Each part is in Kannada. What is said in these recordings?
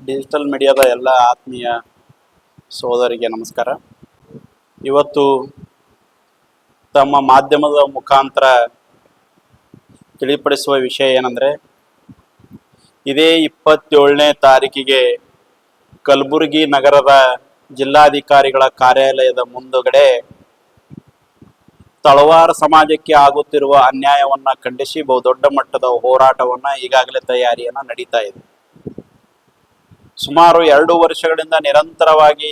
ಡಿಜಿಟಲ್ ಮೀಡಿಯಾದ ಎಲ್ಲ ಆತ್ಮೀಯ ಸೋದರಿಗೆ ನಮಸ್ಕಾರ. ಇವತ್ತು ತಮ್ಮ ಮಾಧ್ಯಮದ ಮುಖಾಂತರ ತಿಳಿಪಡಿಸುವ ವಿಷಯ ಏನಂದರೆ, ಇದೇ 27ನೇ ತಾರೀಕಿಗೆ ಕಲಬುರಗಿ ನಗರದ ಜಿಲ್ಲಾಧಿಕಾರಿಗಳ ಕಾರ್ಯಾಲಯದ ಮುಂದುಗಡೆ ತಳವಾರ ಸಮಾಜಕ್ಕೆ ಆಗುತ್ತಿರುವ ಅನ್ಯಾಯವನ್ನು ಖಂಡಿಸಿ ಬಹುದೊಡ್ಡ ಮಟ್ಟದ ಹೋರಾಟವನ್ನು ಈಗಾಗಲೇ ತಯಾರಿಯನ್ನು ನಡೀತಾ ಇದೆ. ಸುಮಾರು 2 ವರ್ಷಗಳಿಂದ ನಿರಂತರವಾಗಿ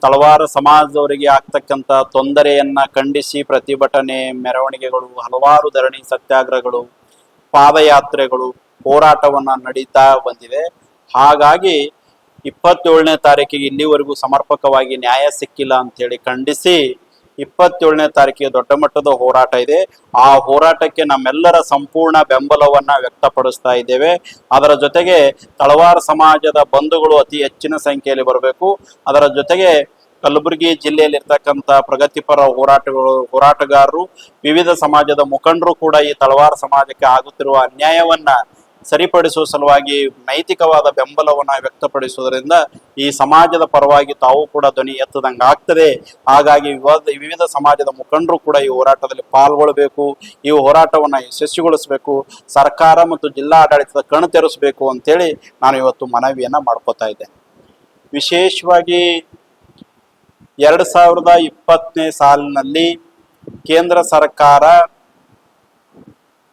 ತಳವಾರ ಸಮಾಜದವರಿಗೆ ಆಗ್ತಕ್ಕಂಥ ತೊಂದರೆಯನ್ನ ಖಂಡಿಸಿ ಪ್ರತಿಭಟನೆ, ಮೆರವಣಿಗೆಗಳು, ಹಲವಾರು ಧರಣಿ ಸತ್ಯಾಗ್ರಹಗಳು, ಪಾದಯಾತ್ರೆಗಳು, ಹೋರಾಟವನ್ನ ನಡೀತಾ ಬಂದಿದೆ. ಹಾಗಾಗಿ 27ನೇ ತಾರೀಕಿಗೆ ಇಲ್ಲಿವರೆಗೂ ಸಮರ್ಪಕವಾಗಿ ನ್ಯಾಯ ಸಿಕ್ಕಿಲ್ಲ ಅಂತೇಳಿ ಖಂಡಿಸಿ 27ನೇ ತಾರೀಕಿಗೆ ದೊಡ್ಡ ಮಟ್ಟದ ಹೋರಾಟ ಇದೆ. ಆ ಹೋರಾಟಕ್ಕೆ ನಮ್ಮೆಲ್ಲರ ಸಂಪೂರ್ಣ ಬೆಂಬಲವನ್ನ ವ್ಯಕ್ತಪಡಿಸ್ತಾ ಇದ್ದೇವೆ. ಅದರ ಜೊತೆಗೆ ತಳವಾರ ಸಮಾಜದ ಬಂಧುಗಳು ಅತಿ ಹೆಚ್ಚಿನ ಸಂಖ್ಯೆಯಲ್ಲಿ ಬರಬೇಕು. ಅದರ ಜೊತೆಗೆ ಕಲಬುರಗಿ ಜಿಲ್ಲೆಯಲ್ಲಿ ಇರ್ತಕ್ಕಂಥ ಪ್ರಗತಿಪರ ಹೋರಾಟಗಾರರು, ವಿವಿಧ ಸಮಾಜದ ಮುಖಂಡರು ಕೂಡ ಈ ತಳವಾರ ಸಮಾಜಕ್ಕೆ ಆಗುತ್ತಿರುವ ಅನ್ಯಾಯವನ್ನ ಸರಿಪಡಿಸುವ ಸಲುವಾಗಿ ನೈತಿಕವಾದ ಬೆಂಬಲವನ್ನು ವ್ಯಕ್ತಪಡಿಸುವುದರಿಂದ ಈ ಸಮಾಜದ ಪರವಾಗಿ ತಾವು ಕೂಡ ಧ್ವನಿ ಎತ್ತದಂಗೆ ಆಗ್ತದೆ. ಹಾಗಾಗಿ ವಿವಿಧ ಸಮಾಜದ ಮುಖಂಡರು ಕೂಡ ಈ ಹೋರಾಟದಲ್ಲಿ ಪಾಲ್ಗೊಳ್ಳಬೇಕು. ಈ ಹೋರಾಟವನ್ನು ಯಶಸ್ವಿಗೊಳಿಸಬೇಕು. ಸರ್ಕಾರ ಮತ್ತು ಜಿಲ್ಲಾ ಆಡಳಿತದ ಕಣ್ಣು ತೆರೆಸಬೇಕು ಅಂತೇಳಿ ನಾನು ಇವತ್ತು ಮನವಿಯನ್ನ ಮಾಡ್ಕೋತಾ ಇದ್ದೇನೆ. ವಿಶೇಷವಾಗಿ 2020ನೇ ಸಾಲಿನಲ್ಲಿ ಕೇಂದ್ರ ಸರ್ಕಾರ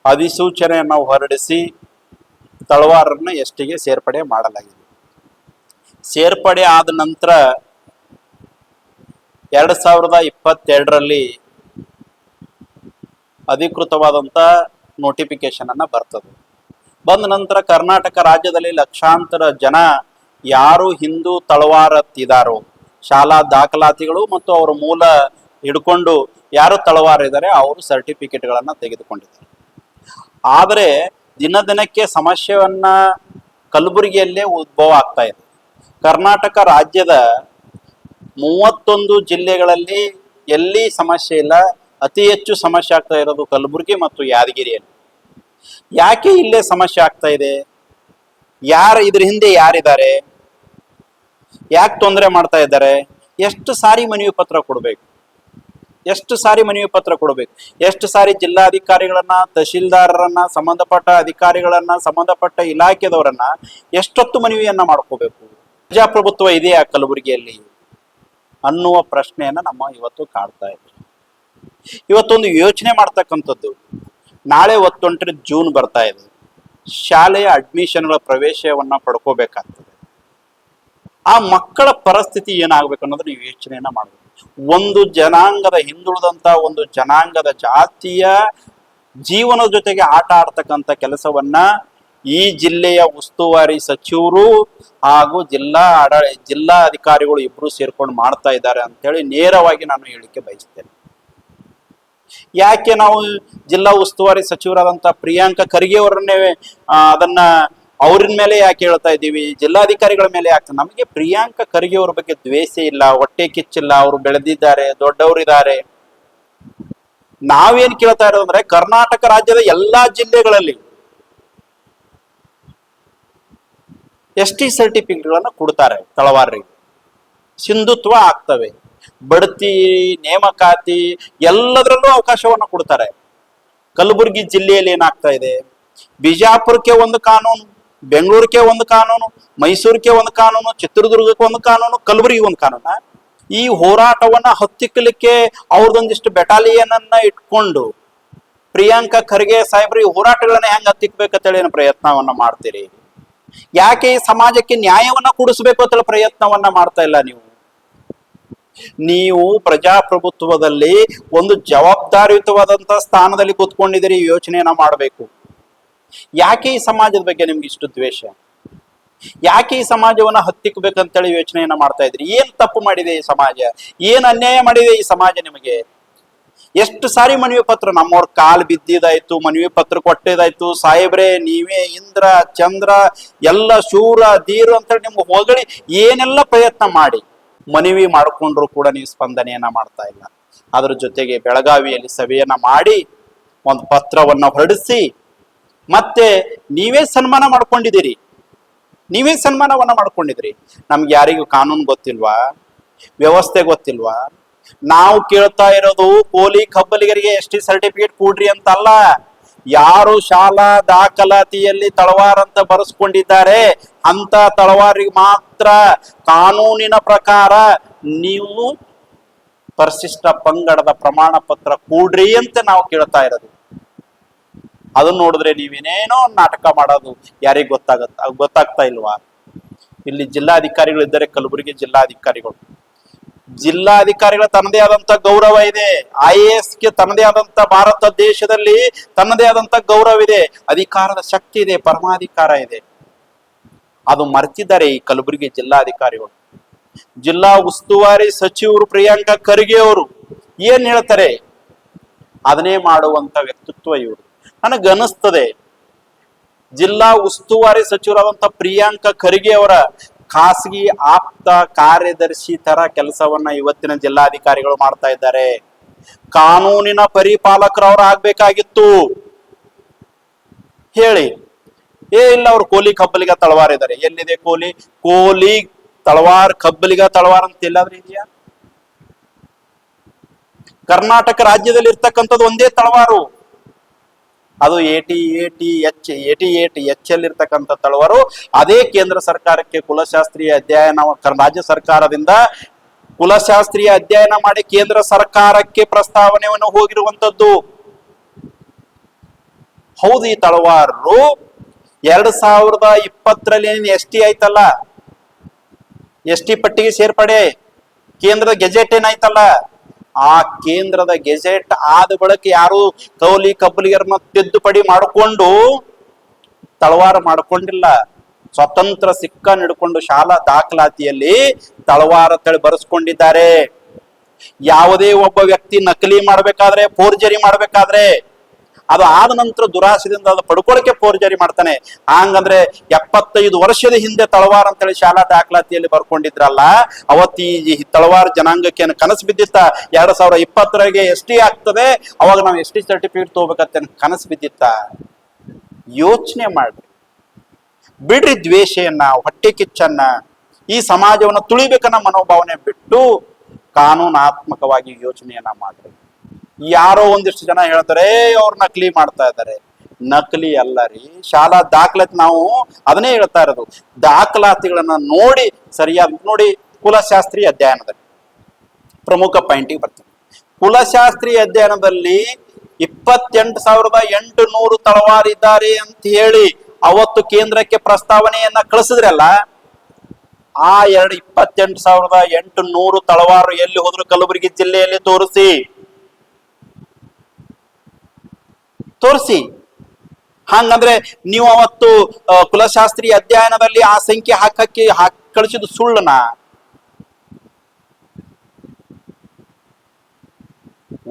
ಅಧಿಸೂಚನೆಯನ್ನು ಹೊರಡಿಸಿ ತಳವಾರನ್ನ ಎಸ್ಟಿಗೆ ಸೇರ್ಪಡೆ ಮಾಡಲಾಗಿದೆ. ಸೇರ್ಪಡೆ ಆದ ನಂತರ 2022ರಲ್ಲಿ ಅಧಿಕೃತವಾದಂಥ ನೋಟಿಫಿಕೇಶನ್ ಅನ್ನ ಬರ್ತದೆ. ಬಂದ ನಂತರ ಕರ್ನಾಟಕ ರಾಜ್ಯದಲ್ಲಿ ಲಕ್ಷಾಂತರ ಜನ ಯಾರು ಹಿಂದೂ ತಳವಾರತ್ತಿದಾರೋ, ಶಾಲಾ ದಾಖಲಾತಿಗಳು ಮತ್ತು ಅವರ ಮೂಲ ಹಿಡ್ಕೊಂಡು ಯಾರು ತಳವಾರ ಇದ್ದಾರೆ ಅವರು ಸರ್ಟಿಫಿಕೇಟ್ಗಳನ್ನು ತೆಗೆದುಕೊಂಡಿದ್ದಾರೆ. ಆದರೆ ದಿನಕ್ಕೆ ಸಮಸ್ಯೆಯನ್ನ ಕಲಬುರಗಿಯಲ್ಲೇ ಉದ್ಭವ ಆಗ್ತಾ ಇದೆ. ಕರ್ನಾಟಕ ರಾಜ್ಯದ 31 ಜಿಲ್ಲೆಗಳಲ್ಲಿ ಎಲ್ಲಿ ಸಮಸ್ಯೆ ಇಲ್ಲ, ಅತಿ ಹೆಚ್ಚು ಸಮಸ್ಯೆ ಆಗ್ತಾ ಇರೋದು ಕಲಬುರಗಿ ಮತ್ತು ಯಾದಗಿರಿಯಲ್ಲಿ. ಯಾಕೆ ಇಲ್ಲೇ ಸಮಸ್ಯೆ ಆಗ್ತಾ ಇದೆ? ಇದ್ರ ಹಿಂದೆ ಯಾರಿದ್ದಾರೆ? ಯಾಕೆ ತೊಂದರೆ ಮಾಡ್ತಾ ಇದ್ದಾರೆ? ಎಷ್ಟು ಸಾರಿ ಮನವಿ ಪತ್ರ ಕೊಡಬೇಕು? ಎಷ್ಟು ಸಾರಿ ಜಿಲ್ಲಾಧಿಕಾರಿಗಳನ್ನ, ತಹಶೀಲ್ದಾರರನ್ನ, ಸಂಬಂಧಪಟ್ಟ ಅಧಿಕಾರಿಗಳನ್ನ, ಸಂಬಂಧಪಟ್ಟ ಇಲಾಖೆದವರನ್ನ ಎಷ್ಟೊತ್ತು ಮನವಿಯನ್ನ ಮಾಡ್ಕೋಬೇಕು? ಪ್ರಜಾಪ್ರಭುತ್ವ ಇದೆಯಾ ಕಲಬುರಗಿಯಲ್ಲಿ ಅನ್ನುವ ಪ್ರಶ್ನೆಯನ್ನ ನಮ್ಮ ಇವತ್ತು ಕಾಡ್ತಾ ಇದೆ. ಇವತ್ತೊಂದು ಯೋಚನೆ ಮಾಡ್ತಕ್ಕಂಥದ್ದು, ನಾಳೆ 29 ಜೂನ್ ಬರ್ತಾ ಇದೆ. ಶಾಲೆಯ ಅಡ್ಮಿಷನ್ಗಳ ಪ್ರವೇಶವನ್ನ ಪಡ್ಕೋಬೇಕಾಗ್ತದೆ. ಆ ಮಕ್ಕಳ ಪರಿಸ್ಥಿತಿ ಏನಾಗ್ಬೇಕು ಅನ್ನೋದು ನೀವು ಯೋಚನೆಯನ್ನ ಮಾಡಬೇಕು. ಒಂದು ಜನಾಂಗದ, ಹಿಂದುಳಿದಂತ ಒಂದು ಜನಾಂಗದ ಜಾತಿಯ ಜೀವನದ ಜೊತೆಗೆ ಆಟ ಆಡ್ತಕ್ಕಂಥ ಕೆಲಸವನ್ನ ಈ ಜಿಲ್ಲೆಯ ಉಸ್ತುವಾರಿ ಸಚಿವರು ಹಾಗೂ ಜಿಲ್ಲಾ ಅಧಿಕಾರಿಗಳು ಇಬ್ರು ಸೇರ್ಕೊಂಡು ಮಾಡ್ತಾ ಇದ್ದಾರೆ ಅಂತೇಳಿ ನೇರವಾಗಿ ನಾನು ಹೇಳಿಕೆ ಬಯಸ್ತೇನೆ. ಯಾಕೆ ನಾವು ಜಿಲ್ಲಾ ಉಸ್ತುವಾರಿ ಸಚಿವರಾದಂಥ ಪ್ರಿಯಾಂಕಾ ಖರ್ಗೆ ಅವರನ್ನೇ ಅದನ್ನ ಅವ್ರನ್ನ ಮೇಲೆ ಯಾಕೆ ಹೇಳ್ತಾ ಇದ್ದೀವಿ, ಜಿಲ್ಲಾಧಿಕಾರಿಗಳ ಮೇಲೆ ಯಾಕೆ? ನಮಗೆ ಪ್ರಿಯಾಂಕಾ ಖರ್ಗೆ ಅವ್ರ ಬಗ್ಗೆ ದ್ವೇಷ ಇಲ್ಲ, ಹೊಟ್ಟೆ ಕಿಚ್ಚಿಲ್ಲ. ಅವರು ಬೆಳೆದಿದ್ದಾರೆ, ದೊಡ್ಡವರಿದ್ದಾರೆ. ನಾವೇನ್ ಕೇಳ್ತಾ ಇರೋದಂದ್ರೆ, ಕರ್ನಾಟಕ ರಾಜ್ಯದ ಎಲ್ಲಾ ಜಿಲ್ಲೆಗಳಲ್ಲಿ ST ಸರ್ಟಿಫಿಕೇಟ್ಗಳನ್ನ ಕೊಡ್ತಾರೆ ತಳವಾರರಿಗೆ. ಸಿಂಧುತ್ವ ಆಗ್ತವೆ, ಬಡ್ತಿ, ನೇಮಕಾತಿ ಎಲ್ಲದರಲ್ಲೂ ಅವಕಾಶವನ್ನ ಕೊಡ್ತಾರೆ. ಕಲಬುರಗಿ ಜಿಲ್ಲೆಯಲ್ಲಿ ಏನಾಗ್ತಾ ಇದೆ? ಬಿಜಾಪುರಕ್ಕೆ ಒಂದು ಕಾನೂನು, ಬೆಂಗಳೂರಿಗೆ ಒಂದು ಕಾನೂನು, ಮೈಸೂರಿಗೆ ಒಂದು ಕಾನೂನು, ಚಿತ್ರದುರ್ಗಕ್ಕೆ ಒಂದು ಕಾನೂನು, ಕಲಬುರಗಿ ಒಂದು ಕಾನೂನ. ಈ ಹೋರಾಟವನ್ನ ಹತ್ತಿಕ್ಕಲಿಕ್ಕೆ ಅವ್ರದೊಂದಿಷ್ಟು ಬೆಟಾಲಿಯನ್ ಅನ್ನ ಇಟ್ಕೊಂಡು ಪ್ರಿಯಾಂಕಾ ಖರ್ಗೆ ಸಾಹೇಬ್ರು ಈ ಹೋರಾಟಗಳನ್ನ ಹೆಂಗ್ ಹತ್ತಿಕ್ಬೇಕಂತೇಳಿ ಏನು ಪ್ರಯತ್ನವನ್ನ ಮಾಡ್ತೀರಿ? ಯಾಕೆ ಈ ಸಮಾಜಕ್ಕೆ ನ್ಯಾಯವನ್ನ ಕೊಡಿಸ್ಬೇಕು ಅಂತೇಳಿ ಪ್ರಯತ್ನವನ್ನ ಮಾಡ್ತಾ ಇಲ್ಲ ನೀವು ಪ್ರಜಾಪ್ರಭುತ್ವದಲ್ಲಿ ಒಂದು ಜವಾಬ್ದಾರಿಯುತವಾದಂತ ಸ್ಥಾನದಲ್ಲಿ ಕೂತ್ಕೊಂಡಿದ್ದೀರಿ. ಯೋಚನೆಯನ್ನ ಮಾಡಬೇಕು. ಯಾಕೆ ಈ ಸಮಾಜದ ಬಗ್ಗೆ ನಿಮ್ಗೆ ಇಷ್ಟು ದ್ವೇಷ? ಯಾಕೆ ಈ ಸಮಾಜವನ್ನ ಹತ್ತಿಕ್ಬೇಕಂತೇಳಿ ಯೋಚನೆಯನ್ನ ಮಾಡ್ತಾ ಇದ್ರಿ? ಏನ್ ತಪ್ಪು ಮಾಡಿದೆ ಈ ಸಮಾಜ? ಏನ್ ಅನ್ಯಾಯ ಮಾಡಿದೆ ಈ ಸಮಾಜ ನಿಮಗೆ? ಎಷ್ಟು ಸಾರಿ ಮನವಿ ಪತ್ರ ನಮ್ಮವ್ರ ಕಾಲ್ ಬಿದ್ದಿದಾಯ್ತು, ಮನವಿ ಪತ್ರ ಕೊಟ್ಟಿದಾಯ್ತು. ಸಾಹೇಬ್ರೆ ನೀವೇ ಇಂದ್ರ ಚಂದ್ರ ಎಲ್ಲ ಶೂರ ಧೀರು ಅಂತೇಳಿ ನಿಮ್ಗೆ ಹೊಗಳಿ ಏನೆಲ್ಲ ಪ್ರಯತ್ನ ಮಾಡಿ ಮನವಿ ಮಾಡ್ಕೊಂಡ್ರು ಕೂಡ ನೀವು ಸ್ಪಂದನೆಯನ್ನ ಮಾಡ್ತಾ ಇಲ್ಲ. ಅದ್ರ ಜೊತೆಗೆ ಬೆಳಗಾವಿಯಲ್ಲಿ ಸಭೆಯನ್ನ ಮಾಡಿ ಒಂದು ಪತ್ರವನ್ನ ಹೊರಡಿಸಿ ಮತ್ತೆ ನೀವೇ ಸನ್ಮಾನ ಮಾಡ್ಕೊಂಡಿದ್ದೀರಿ. ನೀವೇ ಸನ್ಮಾನವನ್ನ ಮಾಡ್ಕೊಂಡಿದ್ರಿ. ನಮ್ಗೆ ಯಾರಿಗೂ ಕಾನೂನು ಗೊತ್ತಿಲ್ವಾ, ವ್ಯವಸ್ಥೆ ಗೊತ್ತಿಲ್ವಾ? ನಾವು ಕೇಳ್ತಾ ಇರೋದು ಕೋಲಿ ಕಬ್ಬಲಿಗರಿಗೆ ಎಸ್.ಟಿ ಸರ್ಟಿಫಿಕೇಟ್ ಕೊಡ್ರಿ ಅಂತ ಅಲ್ಲ. ಯಾರು ಶಾಲಾ ದಾಖಲಾತಿಯಲ್ಲಿ ತಳವಾರ್ ಅಂತ ಬರೆಸ್ಕೊಂಡಿದ್ದಾರೆ ಅಂತ ತಳವಾರಿಗೆ ಮಾತ್ರ ಕಾನೂನಿನ ಪ್ರಕಾರ ನೀವು ಪರಿಶಿಷ್ಟ ಪಂಗಡದ ಪ್ರಮಾಣ ಪತ್ರ ಕೊಡ್ರಿ ಅಂತ ನಾವು ಕೇಳ್ತಾ ಇರೋದು. ಅದನ್ನ ನೋಡಿದ್ರೆ ನೀವೇನೇನೋ ನಾಟಕ ಮಾಡೋದು ಯಾರಿಗ್ ಗೊತ್ತಾಗ್ತಾ ಇಲ್ವಾ? ಇಲ್ಲಿ ಜಿಲ್ಲಾಧಿಕಾರಿಗಳು ಇದ್ದಾರೆ, ಕಲಬುರಗಿ ಜಿಲ್ಲಾಧಿಕಾರಿಗಳ ತನ್ನದೇ ಆದಂತ ಗೌರವ ಇದೆ. IAS ಗೆ ತನ್ನದೇ ಆದಂತ ಭಾರತ ದೇಶದಲ್ಲಿ ತನ್ನದೇ ಆದಂತ ಗೌರವ ಇದೆ, ಅಧಿಕಾರದ ಶಕ್ತಿ ಇದೆ, ಪರಮಾಧಿಕಾರ ಇದೆ. ಅದು ಮರ್ತಿದ್ದಾರೆ ಈ ಕಲಬುರಗಿ ಜಿಲ್ಲಾಧಿಕಾರಿಗಳು. ಜಿಲ್ಲಾ ಉಸ್ತುವಾರಿ ಸಚಿವರು ಪ್ರಿಯಾಂಕಾ ಖರ್ಗೆ ಅವರು ಏನ್ ಹೇಳ್ತಾರೆ ಅದನ್ನೇ ಮಾಡುವಂತ ವ್ಯಕ್ತಿತ್ವ ಇವರು. ನನಗನ್ನಿಸ್ತದೆ ಜಿಲ್ಲಾ ಉಸ್ತುವಾರಿ ಸಚಿವರಾದಂತ ಪ್ರಿಯಾಂಕಾ ಖರ್ಗೆ ಅವರ ಖಾಸಗಿ ಆಪ್ತ ಕಾರ್ಯದರ್ಶಿ ತರ ಕೆಲಸವನ್ನ ಇವತ್ತಿನ ಜಿಲ್ಲಾಧಿಕಾರಿಗಳು ಮಾಡ್ತಾ ಇದ್ದಾರೆ. ಕಾನೂನಿನ ಪರಿಪಾಲಕರು ಅವ್ರು ಆಗ್ಬೇಕಾಗಿತ್ತು. ಹೇಳಿ, ಇಲ್ಲ ಅವ್ರು ಕೋಲಿ ಕಬ್ಬಲಿಗ ತಳವಾರ ಇದ್ದಾರೆ. ಎಲ್ಲಿದೆ ಕೋಲಿ ತಳವಾರ್ ಕಬ್ಬಲಿಗ ತಳವಾರ್ ಅಂತ ಎಲ್ಲಾದ್ರೂ ಇದೆಯಾ? ಕರ್ನಾಟಕ ರಾಜ್ಯದಲ್ಲಿ ಇರ್ತಕ್ಕಂಥದ್ದು ಒಂದೇ ತಳವಾರು, ಅದು 88H ಇರ್ತಕ್ಕಂಥ ತಳವಾರು. ಅದೇ ಕೇಂದ್ರ ಸರ್ಕಾರಕ್ಕೆ ಕುಲಶಾಸ್ತ್ರೀಯ ಅಧ್ಯಯನ ರಾಜ್ಯ ಸರ್ಕಾರದಿಂದ ಕುಲಶಾಸ್ತ್ರೀಯ ಅಧ್ಯಯನ ಮಾಡಿ ಕೇಂದ್ರ ಸರ್ಕಾರಕ್ಕೆ ಪ್ರಸ್ತಾವನೆಯನ್ನು ಹೋಗಿರುವಂತದ್ದು. ಹೌದು, ಈ ತಳವಾರು 2020ರಲ್ಲಿ ST ಆಯ್ತಲ್ಲ, ST ಪಟ್ಟಿಗೆ ಸೇರ್ಪಡೆ, ಕೇಂದ್ರದ ಗೆಜೆಟ್ ಏನಾಯ್ತಲ್ಲ, ಆ ಕೇಂದ್ರದ ಗೆಜೆಟ್ ಆದ ಬಳಿಕ ಯಾರು ಕೌಲಿ ಕಬ್ಬಲಿಗರನ್ನ ತಿದ್ದುಪಡಿ ಮಾಡಿಕೊಂಡು ತಳವಾರ ಮಾಡಿಕೊಂಡಿಲ್ಲ. ಸ್ವತಂತ್ರ ಸಿಕ್ಕ ಹಿಡ್ಕೊಂಡು ಶಾಲಾ ದಾಖಲಾತಿಯಲ್ಲಿ ತಳವಾರ ತಳಿ ಬರೆಸ್ಕೊಂಡಿದ್ದಾರೆ. ಯಾವುದೇ ಒಬ್ಬ ವ್ಯಕ್ತಿ ನಕಲಿ ಮಾಡ್ಬೇಕಾದ್ರೆ, ಫೋರ್ಜರಿ ಮಾಡ್ಬೇಕಾದ್ರೆ, ಅದು ಆದ ನಂತರ ದುರಾಸೆದಿಂದ ಅದು ಪಡ್ಕೊಳ್ಳಿಕ್ಕೆ ಫೋರ್ಜರಿ ಮಾಡ್ತಾನೆ. ಹಂಗಂದ್ರೆ 75 ವರ್ಷದ ಹಿಂದೆ ತಳವಾರ ಅಂತೇಳಿ ಶಾಲಾ ದಾಖಲಾತಿಯಲ್ಲಿ ಬರ್ಕೊಂಡಿದ್ರಲ್ಲ, ಅವತ್ತು ಈ ತಳವಾರ ಜನಾಂಗಕ್ಕೆ ಕನಸು ಬಿದ್ದಿತ್ತ 2020ರಿಗೆ ST ಆಗ್ತದೆ, ಅವಾಗ ನಾವು ST ಸರ್ಟಿಫಿಕೇಟ್ ತಗೋಬೇಕಂತ ಕನಸು ಬಿದ್ದಿತ್ತ? ಯೋಚನೆ ಮಾಡ್ರಿ, ಬಿಡ್ರಿ ದ್ವೇಷೆಯನ್ನ, ಹೊಟ್ಟೆ ಕಿಚ್ಚನ್ನ, ಈ ಸಮಾಜವನ್ನ ತುಳಿಬೇಕನ್ನ ಮನೋಭಾವನೆ ಬಿಟ್ಟು ಕಾನೂನಾತ್ಮಕವಾಗಿ ಯೋಚನೆಯನ್ನ ಮಾಡ್ರಿ. ಯಾರೋ ಒಂದಿಷ್ಟು ಜನ ಹೇಳ್ತಾರೆ ಅವ್ರು ನಕಲಿ ಮಾಡ್ತಾ ಇದ್ದಾರೆ. ನಕಲಿ ಅಲ್ಲ ರೀ, ಶಾಲಾ ದಾಖಲಾತಿ ನಾವು ಅದನ್ನೇ ಹೇಳ್ತಾ ಇರೋದು. ದಾಖಲಾತಿಗಳನ್ನ ನೋಡಿ ಸರಿಯಾದ ನೋಡಿ. ಕುಲಶಾಸ್ತ್ರೀಯ ಅಧ್ಯಯನದಲ್ಲಿ ಪ್ರಮುಖ ಪಾಯಿಂಟಿಗೆ ಬರ್ತೀನಿ. ಕುಲಶಾಸ್ತ್ರೀಯ ಅಧ್ಯಯನದಲ್ಲಿ 28,800 ತಳವಾರಿದ್ದಾರೆ ಅಂತ ಹೇಳಿ ಅವತ್ತು ಕೇಂದ್ರಕ್ಕೆ ಪ್ರಸ್ತಾವನೆಯನ್ನ ಕಳಿಸಿದ್ರಲ್ಲ, ಆ 28,800 ತಳವಾರು ಎಲ್ಲಿ ಹೋದ್ರು ಕಲಬುರಗಿ ಜಿಲ್ಲೆಯಲ್ಲಿ ತೋರಿಸಿ. ಹಂಗಂದ್ರೆ ನೀವು ಅವತ್ತು ಕುಲಶಾಸ್ತ್ರೀಯ ಅಧ್ಯಯನದಲ್ಲಿ ಆ ಸಂಖ್ಯೆ ಕಳಿಸಿದ್ದು ಸುಳ್ಳನ?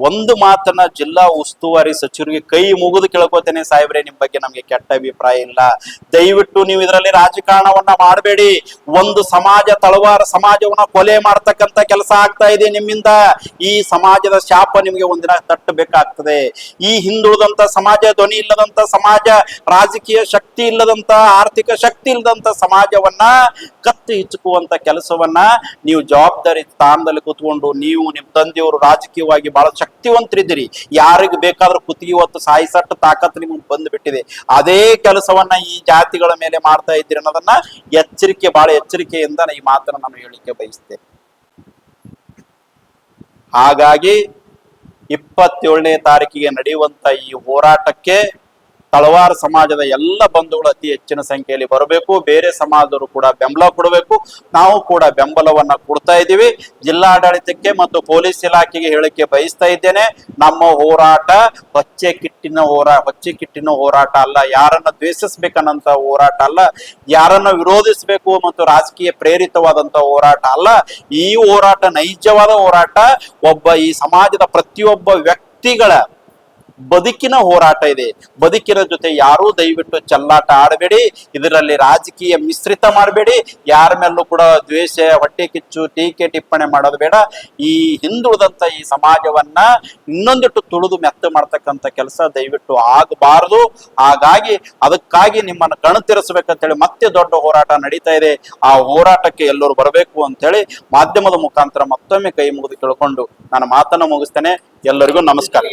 ಒಂದು ಮಾತನ್ನ ಜಿಲ್ಲಾ ಉಸ್ತುವಾರಿ ಸಚಿವರಿಗೆ ಕೈ ಮುಗಿದು ಕೇಳ್ಕೊತೇನೆ, ಸಾಹೇಬ್ರೆ ನಿಮ್ ಬಗ್ಗೆ ನಮ್ಗೆ ಕೆಟ್ಟ ಅಭಿಪ್ರಾಯ ಇಲ್ಲ, ದಯವಿಟ್ಟು ನೀವು ಇದರಲ್ಲಿ ರಾಜಕಾರಣವನ್ನ ಮಾಡಬೇಡಿ. ಒಂದು ಸಮಾಜ, ತಳವಾರ ಸಮಾಜವನ್ನ ಕೊಲೆ ಮಾಡ್ತಕ್ಕಂತ ಕೆಲಸ ಆಗ್ತಾ ಇದೆ ನಿಮ್ಮಿಂದ. ಈ ಸಮಾಜದ ಶಾಪ ನಿಮ್ಗೆ ಒಂದಿನ ತಟ್ಟಬೇಕಾಗ್ತದೆ. ಈ ಹಿಂದುಳಿದಂತ ಸಮಾಜ, ಧ್ವನಿ ಇಲ್ಲದಂತ ಸಮಾಜ, ರಾಜಕೀಯ ಶಕ್ತಿ ಇಲ್ಲದಂತ, ಆರ್ಥಿಕ ಶಕ್ತಿ ಇಲ್ಲದಂತ ಸಮಾಜವನ್ನ ಕತ್ತು ಹಿಚ್ಚುಕುವಂತ ಕೆಲಸವನ್ನ ನೀವು ಜವಾಬ್ದಾರಿ ಸ್ಥಾನದಲ್ಲಿ ಕೂತ್ಕೊಂಡು, ನೀವು ನಿಮ್ ತಂದೆಯವರು ರಾಜಕೀಯವಾಗಿ ಬಹಳ ಶಕ್ತಿವಂತರಿದ್ದೀರಿ, ಯಾರಿಗೆ ಬೇಕಾದ್ರೂ ಕುತ್ತಿಗೆ ಹೊತ್ತು ಸಾಯಿಸಟ್ಟು ತಾಕತ್ತು ನಿಮ್ಗೆ ಬಂದ್ಬಿಟ್ಟಿದೆ. ಅದೇ ಕೆಲಸವನ್ನ ಈ ಜಾತಿಗಳ ಮೇಲೆ ಮಾಡ್ತಾ ಇದ್ದೀರಿ ಅನ್ನೋದನ್ನ ಬಹಳ ಎಚ್ಚರಿಕೆಯಿಂದ ಈ ಮಾತನ್ನ ನಾನು ಹೇಳಿಕೆ ಬಯಸ್ತೇನೆ. ಹಾಗಾಗಿ 27ನೇ ತಾರೀಕಿಗೆ ನಡೆಯುವಂತ ಈ ಹೋರಾಟಕ್ಕೆ ತಳವಾರ ಸಮಾಜದ ಎಲ್ಲ ಬಂಧುಗಳು ಅತಿ ಹೆಚ್ಚಿನ ಸಂಖ್ಯೆಯಲ್ಲಿ ಬರಬೇಕು. ಬೇರೆ ಸಮಾಜದವರು ಕೂಡ ಬೆಂಬಲ ಕೊಡಬೇಕು. ನಾವು ಕೂಡ ಬೆಂಬಲವನ್ನ ಕೊಡ್ತಾ ಇದ್ದೀವಿ. ಜಿಲ್ಲಾಡಳಿತಕ್ಕೆ ಮತ್ತು ಪೊಲೀಸ್ ಇಲಾಖೆಗೆ ಹೇಳಿಕೆ ಬಯಸ್ತಾ ಇದ್ದೇನೆ, ನಮ್ಮ ಹೋರಾಟ ಹೊಚ್ಚೆ ಕಿಟ್ಟಿನ ಹೋರಾಟ ಅಲ್ಲ, ಯಾರನ್ನ ದ್ವೇಷಿಸ್ಬೇಕನ್ನಂತ ಹೋರಾಟ ಅಲ್ಲ, ಯಾರನ್ನ ವಿರೋಧಿಸಬೇಕು ಮತ್ತು ರಾಜಕೀಯ ಪ್ರೇರಿತವಾದಂತ ಹೋರಾಟ ಅಲ್ಲ. ಈ ಹೋರಾಟ ನೈಜವಾದ ಹೋರಾಟ. ಈ ಸಮಾಜದ ಪ್ರತಿಯೊಬ್ಬ ವ್ಯಕ್ತಿಗಳ ಬದುಕಿನ ಹೋರಾಟ ಇದೆ. ಬದುಕಿನ ಜೊತೆ ಯಾರೂ ದಯವಿಟ್ಟು ಚೆಲ್ಲಾಟ ಆಡಬೇಡಿ. ಇದರಲ್ಲಿ ರಾಜಕೀಯ ಮಿಶ್ರಿತ ಮಾಡಬೇಡಿ. ಯಾರ ಮೇಲೂ ಕೂಡ ದ್ವೇಷ, ಹೊಟ್ಟೆ ಕಿಚ್ಚು, ಟೀಕೆ ಟಿಪ್ಪಣಿ ಮಾಡೋದು ಬೇಡ. ಈ ಹಿಂದುಳಿದಂತ ಈ ಸಮಾಜವನ್ನ ಇನ್ನೊಂದಿಟ್ಟು ತುಳಿದು ಮೆತ್ತ ಮಾಡ್ತಕ್ಕಂಥ ಕೆಲಸ ದಯವಿಟ್ಟು ಆಗಬಾರದು. ಹಾಗಾಗಿ ಅದಕ್ಕಾಗಿ ನಿಮ್ಮನ್ನು ಕಣ್ತಿರಿಸಬೇಕಂತೇಳಿ ಮತ್ತೆ ದೊಡ್ಡ ಹೋರಾಟ ನಡೀತಾ ಇದೆ. ಆ ಹೋರಾಟಕ್ಕೆ ಎಲ್ಲರೂ ಬರಬೇಕು ಅಂತೇಳಿ ಮಾಧ್ಯಮದ ಮುಖಾಂತರ ಮತ್ತೊಮ್ಮೆ ಕೈ ಮುಗಿದು ಕೇಳ್ಕೊಂಡು ನಾನು ಮಾತನ್ನು ಮುಗಿಸ್ತೇನೆ. ಎಲ್ಲರಿಗೂ ನಮಸ್ಕಾರ.